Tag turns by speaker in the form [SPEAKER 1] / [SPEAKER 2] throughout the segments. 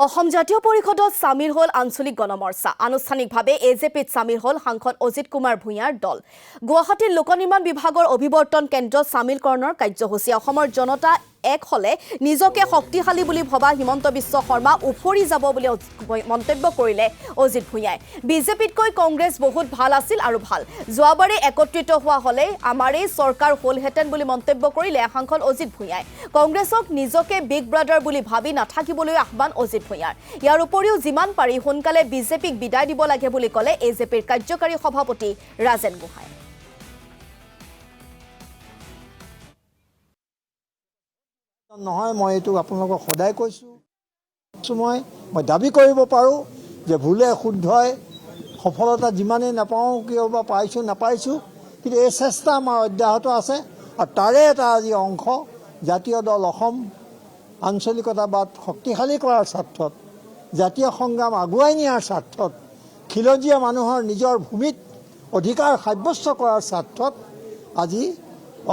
[SPEAKER 1] অসম জাতীয় পৰিষদত সামিল হল আঞ্চলিক গণমৰ্চা আনুষ্ঠানিকভাৱে এজেপিত সামিল হল সাংসদ অজিত কুমাৰ ভূঞাৰ দল গুৱাহাটীৰ লোক নিৰ্মাণ বিভাগৰ অভিৱৰ্তন কেন্দ্ৰত সামিলকৰণৰ কাৰ্যসূচী অসমৰ জনতা এক হলে নিজকে শক্তিশালী বুলি ভবা হিমন্ত বিশ্ব শৰ্মা উফৰি যাব বুলি মন্তব্য কৰিলে অজিত ভূঞাই বিজেপিতকৈ কংগ্ৰেছ বহুত ভাল আছিল আৰু ভাল যোৱাবাৰে একত্ৰিত হোৱা হলে আমাৰে চৰকাৰ হলহেতেন বুলি মন্তব্য কৰিলে সাংসদ অজিত ভূঞাই কংগ্ৰেছক নিজকে বিগ ব্ৰাদাৰ বুলি ভাবি নাথাকিবলৈ আহ্বান অজিত ভূঞাৰ ইয়াৰ উপৰিও যিমান পাৰি সোনকালে বিজেপিক বিদায় দিব লাগে বুলি ক'লে এজেপিৰ কাৰ্যকাৰী সভাপতি ৰাজেন গোহাঁই
[SPEAKER 2] নহয় মই এটো আপোনালোকক সদায় কৈছো মই দাবী কৰিব পাৰো যে ভুলে শুদ্ধই সফলতা যিমানে নাপাওঁ কিয় বা পাইছো নাপাইছো কিন্তু এই চেষ্টা আমাৰ অব্যাহত আছে আৰু তাৰে এটা আজি অংশ জাতীয় দল অসম আঞ্চলিকতাবাদ শক্তিশালী কৰাৰ স্বাৰ্থত জাতীয় সংগ্ৰাম আগুৱাই নিয়াৰ স্বাৰ্থত খিলঞ্জীয়া মানুহৰ নিজৰ ভূমিত অধিকাৰ সাব্যস্ত কৰাৰ স্বাৰ্থত আজি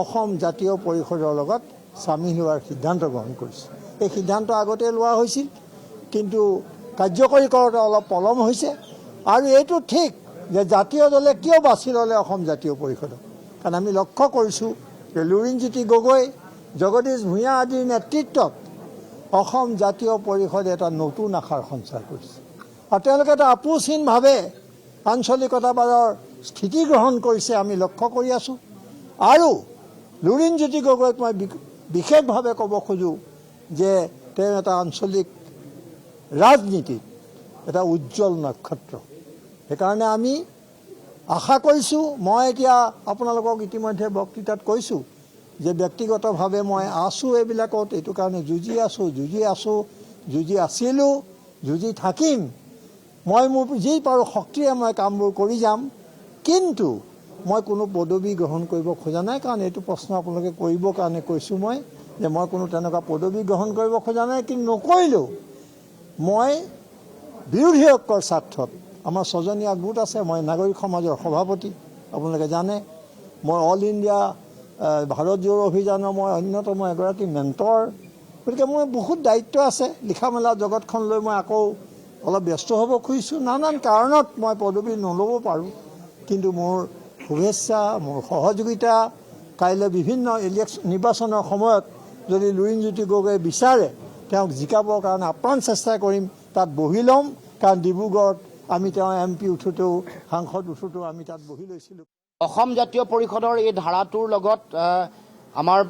[SPEAKER 2] অসম জাতীয় পৰিষদৰ লগত সামিল হোৱাৰ সিদ্ধান্ত গ্ৰহণ কৰিছে এই সিদ্ধান্ত আগতে লোৱা হৈছিল কিন্তু কাৰ্যকৰী কৰোঁতে অলপ পলম হৈছে আৰু এইটো ঠিক যে জাতীয় দলে কিয় বাছি ল'লে অসম জাতীয় পৰিষদক কাৰণ আমি লক্ষ্য কৰিছোঁ যে লুৰিণজ্যোতি গগৈ জগদীশ ভূঞা আদিৰ নেতৃত্বত অসম জাতীয় পৰিষদে এটা নতুন আশাৰ সঞ্চাৰ কৰিছে আৰু তেওঁলোকে এটা আপোচহীনভাৱে আঞ্চলিকতাবাদৰ স্থিতি গ্ৰহণ কৰিছে আমি লক্ষ্য কৰি আছোঁ আৰু লুৰিণজ্যোতি গগৈক মই বিশেষভাৱে ক'ব খোজোঁ যে তেওঁ এটা আঞ্চলিক ৰাজনীতিত এটা উজ্জ্বল নক্ষত্ৰ সেইকাৰণে আমি আশা কৰিছোঁ মই এতিয়া আপোনালোকক ইতিমধ্যে বক্তৃতাত কৈছোঁ যে ব্যক্তিগতভাৱে মই আছোঁ এইবিলাকত এইটো কাৰণে যুঁজি আছিলোঁ যুঁজি থাকিম মই মোৰ যি পাৰোঁ শক্তিৰে মই কামবোৰ কৰি যাম কিন্তু মই কোনো পদবী গ্ৰহণ কৰিব খোজা নাই কাৰণ এইটো প্ৰশ্ন আপোনালোকে কৰিবৰ কাৰণে কৈছোঁ মই যে মই কোনো তেনেকুৱা পদবী গ্ৰহণ কৰিব খোজা নাই কিন্তু নকৰিলেও মই বিৰোধী ঐক্যৰ স্বাৰ্থত আমাৰ ছজনীয়া গোট আছে মই নাগৰিক সমাজৰ সভাপতি আপোনালোকে জানে মই অল ইণ্ডিয়া ভাৰত জোড়ো অভিযানৰ মই অন্যতম এগৰাকী মেণ্টৰ গতিকে মোৰ বহুত দায়িত্ব আছে লিখা মেলা জগতখন লৈ মই আকৌ অলপ ব্যস্ত হ'ব খুজিছোঁ নানান কাৰণত মই পদবী নল'ব পাৰোঁ কিন্তু মোৰ শুভেচ্ছা মোৰ সহযোগিতা কাইলৈ বিভিন্ন নিৰ্বাচনৰ সময়ত যদি লুৰিণজ্যোতি গগৈয়ে বিচাৰে তেওঁক জিকাবৰ কাৰণে আপ্ৰাণ চেষ্টা কৰিম তাত বহি ল'ম কাৰণ ডিব্ৰুগড়ত আমি তেওঁ MP উঠোঁতেও সাংসদ উঠোঁতেও আমি তাত বহি লৈছিলোঁ
[SPEAKER 3] অসম জাতীয় পৰিষদৰ এই ধাৰাটোৰ লগত আমাৰ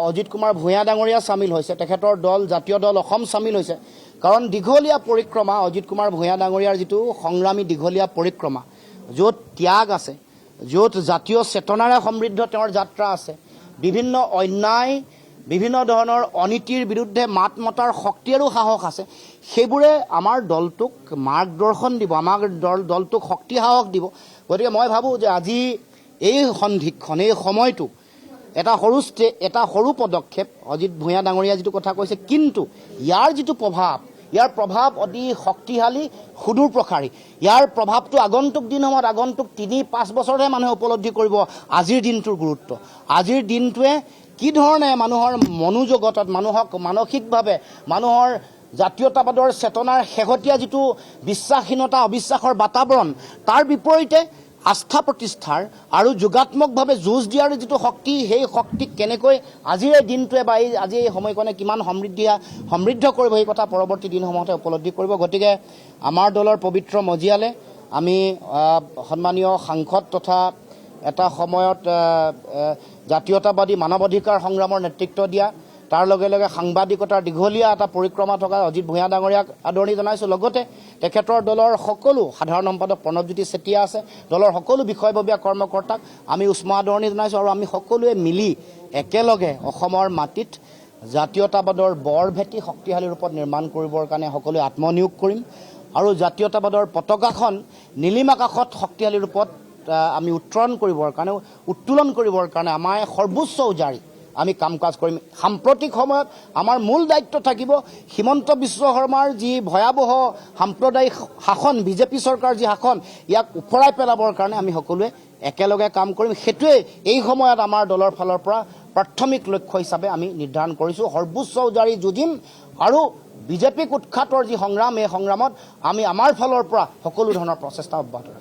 [SPEAKER 3] অজিত কুমাৰ ভূঞা ডাঙৰীয়া সামিল হৈছে তেখেতৰ দল জাতীয় দল অসম সামিল হৈছে কাৰণ দীঘলীয়া পৰিক্ৰমা অজিত কুমাৰ ভূঞা ডাঙৰীয়াৰ যিটো সংগ্ৰামী দীঘলীয়া পৰিক্ৰমা য'ত ত্যাগ আছে য'ত জাতীয় চেতনাৰে সমৃদ্ধ তেওঁৰ যাত্ৰা আছে বিভিন্ন অন্যায় বিভিন্ন ধৰণৰ অনীতিৰ বিৰুদ্ধে মাত মতাৰ শক্তি আৰু সাহস আছে সেইবোৰে আমাৰ দলটোক মাৰ্গদৰ্শন দিব আমাৰ দলটোক শক্তি সাহস দিব গতিকে মই ভাবোঁ যে আজি এই সন্ধিক্ষণ এই সময়টো এটা সৰু পদক্ষেপ অজিত ভূঞা ডাঙৰীয়া যিটো কথা কৈছে কিন্তু ইয়াৰ যিটো ইয়াৰ প্ৰভাৱ অতি শক্তিশালী সুদূৰ প্ৰসাৰী ইয়াৰ প্ৰভাৱটো আগন্তুক দিনসমূহত আগন্তুক ৩-৫ বছৰহে মানুহে উপলব্ধি কৰিব আজিৰ দিনটোৰ গুৰুত্ব আজিৰ দিনটোৱে কি ধৰণে মানুহৰ মনোজগতত মানুহক মানসিকভাৱে মানুহৰ জাতীয়তাবাদৰ চেতনাৰ শেহতীয়া যিটো বিশ্বাসহীনতা অবিশ্বাসৰ বাতাবৰণ তাৰ বিপৰীতে আস্থা প্ৰতিষ্ঠাৰ আৰু যোগাত্মকভাৱে যুঁজ দিয়াৰ যিটো শক্তি সেই শক্তিক কেনেকৈ আজিৰ এই দিনটোৱে বা আজি এই সময়কণে কিমান সমৃদ্ধ কৰিব এই কথা পৰৱৰ্তী দিনসমূহতে উপলব্ধি কৰিব গতিকে আমাৰ দলৰ পবিত্ৰ মজিয়ালে আমি সন্মানীয় সাংসদ তথা এটা সময়ত জাতীয়তাবাদী মানৱ অধিকাৰ সংগ্ৰামৰ নেতৃত্ব দিয়া তাৰ লগে লগে সাংবাদিকতাৰ দীঘলীয়া এটা পৰিক্ৰমা থকা অজিত ভূঞা ডাঙৰীয়াক আদৰণি জনাইছোঁ লগতে তেখেতৰ দলৰ সকলো সাধাৰণ সম্পাদক প্ৰণৱজ্যোতি চেতিয়া আছে দলৰ সকলো বিষয়ববীয়া কৰ্মকৰ্তাক আমি উষ্ম আদৰণি জনাইছোঁ আৰু আমি সকলোৱে মিলি একেলগে অসমৰ মাটিত জাতীয়তাবাদৰ বৰ ভেটি শক্তিশালী ৰূপত নিৰ্মাণ কৰিবৰ কাৰণে সকলোৱে আত্মনিয়োগ কৰিম আৰু জাতীয়তাবাদৰ পতাকাখন নীলিম আকাশত শক্তিশালী ৰূপত আমি উত্তোলন কৰিবৰ কাৰণে আমাৰ সৰ্বোচ্চ উজাৰি আমি কাম কাজ কৰিম সাম্প্ৰতিক সময়ত আমাৰ মূল দায়িত্ব থাকিব হিমন্ত বিশ্ব শৰ্মাৰ যি ভয়াৱহ সাম্প্ৰদায়িক শাসন বিজেপি চৰকাৰ যি শাসন ইয়াক উফৰাই পেলাবৰ কাৰণে আমি সকলোৱে একেলগে কাম কৰিম সেইটোৱে এই সময়ত আমাৰ দলৰ ফালৰ পৰা প্ৰাথমিক লক্ষ্য হিচাপে আমি নিৰ্ধাৰণ কৰিছোঁ সৰ্বোচ্চ উজাৰি যুঁজিম আৰু বিজেপিক উৎখাতৰ যি সংগ্ৰাম এই সংগ্ৰামত আমি আমাৰ ফালৰ পৰা সকলো ধৰণৰ প্ৰচেষ্টা অব্যাহত ৰাখিম।